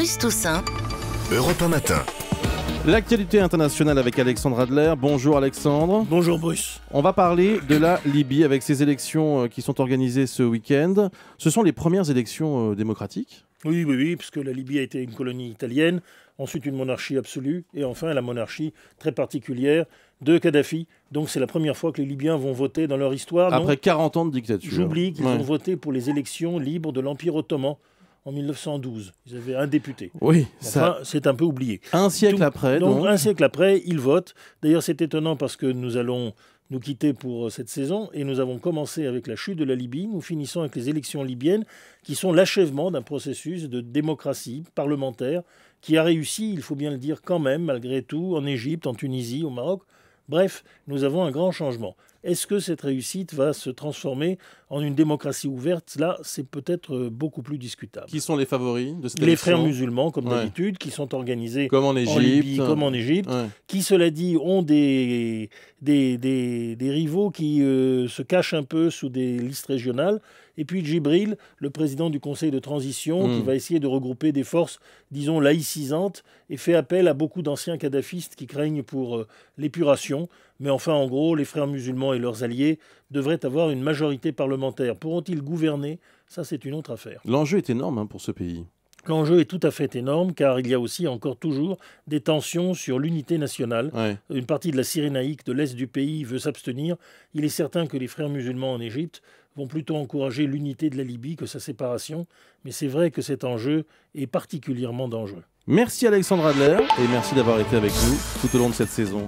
Bruce Toussaint. Europe 1 matin. L'actualité internationale avec Alexandre Adler. Bonjour Alexandre. Bonjour Bruce. On va parler de la Libye avec ces élections qui sont organisées ce week-end. Ce sont les premières élections démocratiques ? Oui, puisque la Libye a été une colonie italienne, ensuite une monarchie absolue, et enfin la monarchie très particulière de Kadhafi. Donc c'est la première fois que les Libyens vont voter dans leur histoire. Après 40 ans de dictature. J'oublie qu'ils ont voté pour les élections libres de l'Empire ottoman en 1912. Ils avaient un député. Oui, enfin, c'est un peu oublié. Un siècle après. Donc un siècle après, ils votent. D'ailleurs, c'est étonnant parce que nous allons nous quitter pour cette saison et nous avons commencé avec la chute de la Libye. Nous finissons avec les élections libyennes qui sont l'achèvement d'un processus de démocratie parlementaire qui a réussi, il faut bien le dire quand même, malgré tout, en Égypte, en Tunisie, au Maroc. Bref, nous avons un grand changement. Est-ce que cette réussite va se transformer en une démocratie ouverte ? Là, c'est peut-être beaucoup plus discutable. Qui sont les favoris de cette élection ? Les frères musulmans, comme d'habitude, qui sont organisés comme en Libye, comme en Égypte, qui, cela dit, ont des rivaux qui se cachent un peu sous des listes régionales. Et puis Djibril, le président du Conseil de transition, qui va essayer de regrouper des forces, disons, laïcisantes, et fait appel à beaucoup d'anciens kadhafistes qui craignent pour l'épuration. Mais enfin, en gros, les frères musulmans et leurs alliés devraient avoir une majorité parlementaire. Pourront-ils gouverner ? Ça, c'est une autre affaire. L'enjeu est énorme pour ce pays. L'enjeu est tout à fait énorme car il y a aussi encore toujours des tensions sur l'unité nationale. Une partie de la Cyrénaïque de l'est du pays veut s'abstenir. Il est certain que les frères musulmans en Égypte vont plutôt encourager l'unité de la Libye que sa séparation. Mais c'est vrai que cet enjeu est particulièrement dangereux. Merci Alexandre Adler et merci d'avoir été avec nous tout au long de cette saison.